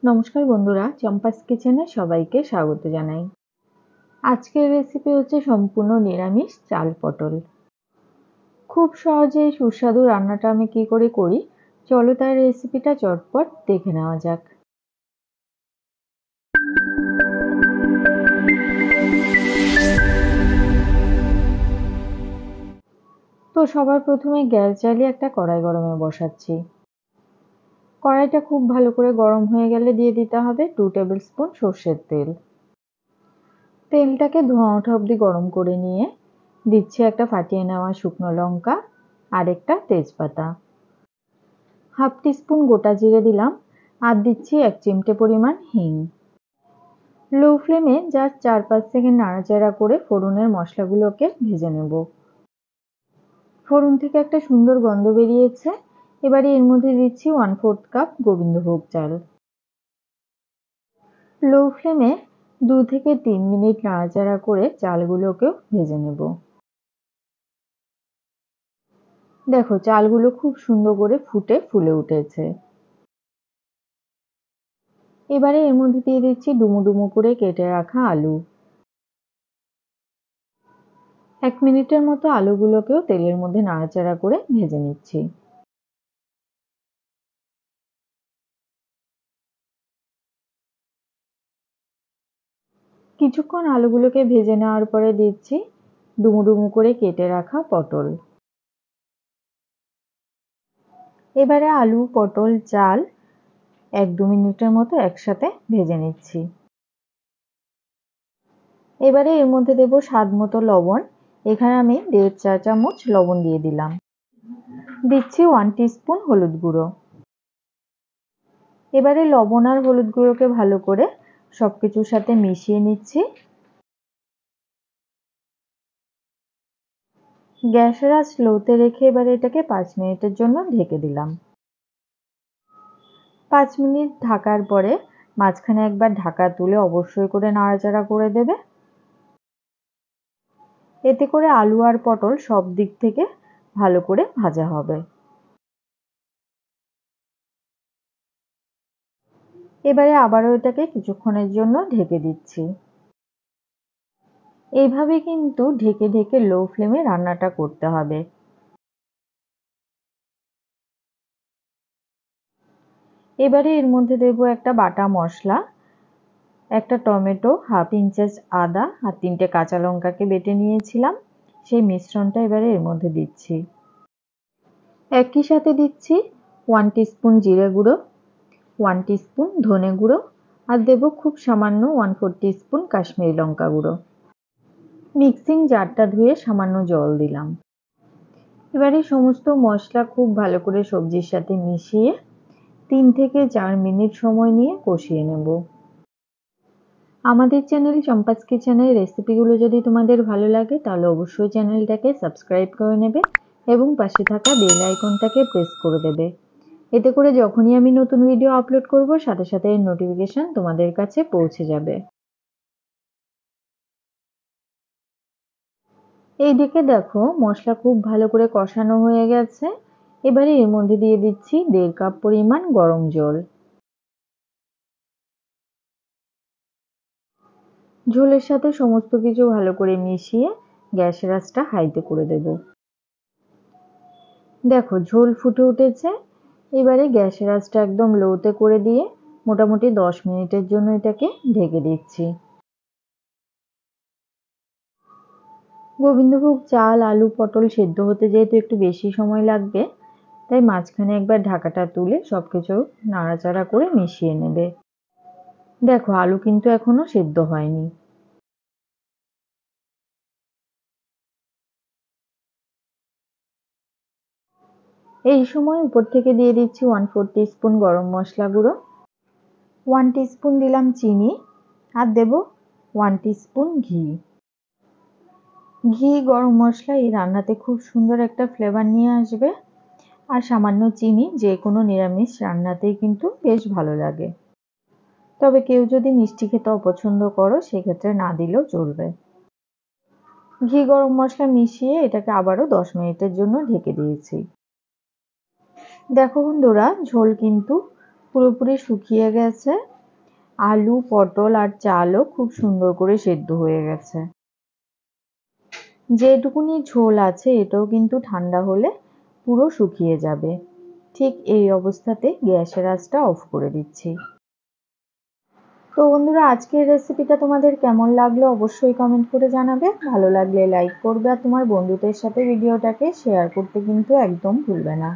নমস্কার বন্ধুরা, চম্পাস কিচেনে সবাইকে স্বাগত জানাই। আজকের রেসিপি হচ্ছে সম্পূর্ণ নিরামিষ চাল পটল। খুব সহজে সুস্বাদু রান্নাটা আমি কি করে করি, চলো তার রেসিপিটা চটপট দেখে নেওয়া যাক। তো সবার প্রথমে গ্যাস জ্বালিয়ে একটা কড়াই গরমে বসাচ্ছি। কড়াইটা খুব ভালো করে গরম হয়ে গেলে দিয়ে দিতে হবে 2 টেবিল স্পুন সর্ষের তেল। তেলটাকে ধোঁয়া ওঠা অবধি গরম করে নিয়ে দিচ্ছি একটা ফাটিয়ে নেওয়া শুকনো লঙ্কা আর একটা তেজপাতা, হাফ টিস্পুন গোটা জিরে দিলাম আর দিচ্ছি 1 চিমটে পরিমাণ হিং। লো ফ্লেমে জাস্ট 4-5 সেকেন্ড নাড়াচাড়া করে ফোড়নের মশলাগুলোকে ভেজে নেব। ফোড়ন থেকে একটা সুন্দর গন্ধ বেরিয়েছে। এবারে এর মধ্যে দিচ্ছি 1/4 কাপ গোবিন্দভোগ চাল। লো ফ্লেমে 2 থেকে 3 মিনিট নাড়াচাড়া করে চালগুলোকেও ভেজে নেব। দেখো চালগুলো খুব সুন্দর করে ফুলে উঠেছে। এবারে এর মধ্যে দিয়ে দিচ্ছি ডুমো ডুমো করে কেটে রাখা আলু। 1 মিনিটের মতো আলুগুলোকেও তেলের মধ্যে নাড়াচাড়া করে ভেজে নিচ্ছি। কিছুক্ষণ আলুগুলোকে ভেজে নেওয়ার পরে দিচ্ছি ডুমো ডুমো করে কেটে রাখা পটল। এবারে আলু, পটল, চাল 1-2 মিনিটের মতো একসাথে ভেজে নিচ্ছি। এবারে এর মধ্যে দেব স্বাদ মতো লবণ। এখানে আমি 1.5 চা চামচ লবণ দিয়ে দিলাম। দিচ্ছি 1 টিস্পুন হলুদ গুঁড়ো। এবারে লবণ আর হলুদ গুঁড়োকে ভালো করে সবকিছুর সাথে মিশিয়ে নিচ্ছি। গ্যাসের আঁচ লোতে রেখে এবারে এটাকে 5 মিনিটের জন্য ঢেকে দিলাম। 5 মিনিট ঢাকার পরে মাঝখানে একবার ঢাকা তুলে অবশ্যই করে নাড়াচাড়া করে দেবে। এতে করে আলু আর পটল সব দিক থেকে ভালো করে ভাজা হবে। এবারে আবারও এটাকে কিছুক্ষণের জন্য ঢেকে দিচ্ছি। এইভাবে কিন্তু ঢেকে ঢেকে লো ফ্লেমে রান্নাটা করতে হবে। এবারে এর মধ্যে দেব একটা বাটা মশলা, একটা টমেটো, হাফ ইঞ্চ আদা আর 3টে কাঁচা লঙ্কাকে বেটে নিয়েছিলাম। সেই মিশ্রণটা এবারে এর মধ্যে দিচ্ছি। একই সাথে দিচ্ছি 1 টিস্পুন জিরে গুঁড়ো, 1 টিস্পুন ধনে গুঁড়ো আর দেব খুব সামান্য 1/4 টিস্পুন কাশ্মীরি লঙ্কা গুঁড়ো। মিক্সিং জারটা ধুয়ে সামান্য জল দিলাম। এবারে সমস্ত মশলা খুব ভালো করে সবজির সাথে মিশিয়ে 3 থেকে 4 মিনিট সময় নিয়ে কষিয়ে নেব। আমাদের চ্যানেল চম্পাস কিচেনের রেসিপিগুলো যদি তোমাদের ভালো লাগে তাহলে অবশ্যই চ্যানেলটাকে সাবস্ক্রাইব করে নেবে এবং পাশে থাকা বেল আইকনটাকে প্রেস করে দেবে। এতে করে যখনই আমি নতুন ভিডিও আপলোড করব সাথে সাথে এর নোটিফিকেশন তোমাদের কাছে পৌঁছে যাবে। এইদিকে দেখো মশলা খুব ভালো করে কষানো হয়ে গেছে। এবারে এর মধ্যে দিয়ে দিচ্ছি 1.5 কাপ পরিমাণ গরম জল। ঝোলের সাথে সমস্ত কিছু ভালো করে মিশিয়ে গ্যাসের আঁচটা হাইতে করে দেব। দেখো ঝোল ফুটে উঠেছে। এবারে গ্যাসের আঁচটা একদম লোতে করে দিয়ে মোটামুটি 10 মিনিটের জন্য এটাকে ঢেকে দিচ্ছি। গোবিন্দভোগ চাল, আলু, পটল সেদ্ধ হতে যেহেতু একটু বেশি সময় লাগবে, তাই মাঝখানে একবার ঢাকাটা তুলে সবকিছু নাড়াচাড়া করে মিশিয়ে নেবে। দেখো আলু কিন্তু এখনো সেদ্ধ হয়নি। এই সময় উপর থেকে দিয়ে দিচ্ছি 1/4 টিস্পুন গরম মশলা গুঁড়ো, 1 টিস্পুন দিলাম চিনি আর দেব 1 টিস্পুন ঘি। ঘি, গরম মশলা এই রান্নাতে খুব সুন্দর একটা ফ্লেভার নিয়ে আসবে। আর সামান্য চিনি যে কোনো নিরামিষ রান্নাতেই কিন্তু বেশ ভালো লাগে। তবে কেউ যদি মিষ্টি খেতে অপছন্দ করো সেক্ষেত্রে না দিলেও চলবে। ঘি, গরম মশলা মিশিয়ে এটাকে আবারও 10 মিনিটের জন্য ঢেকে দিয়েছি। দেখো বন্ধুরা ঝোল কিন্তু পুরোপুরি শুকিয়ে গেছে। আলু, পটল আর চালও খুব সুন্দর করে সেদ্ধ হয়ে গেছে। যেটুকুনি ঝোল আছে এটাও কিন্তু ঠান্ডা হলে পুরো শুকিয়ে যাবে। ঠিক এই অবস্থাতে গ্যাসের আঁচটা অফ করে দিচ্ছি। তো বন্ধুরা, আজকের রেসিপিটা তোমাদের কেমন লাগলো অবশ্যই কমেন্ট করে জানাবে। ভালো লাগলে লাইক করবে আর তোমার বন্ধুদের সাথে ভিডিওটাকে শেয়ার করতে কিন্তু একদম ভুলবে না।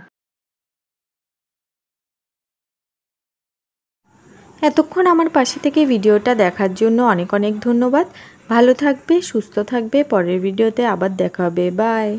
এতক্ষণ আমার পাশে থেকে ভিডিওটা দেখার জন্য অনেক অনেক ধন্যবাদ। ভালো থাকবে, সুস্থ থাকবে। পরের ভিডিওতে আবার দেখা হবে। বাই।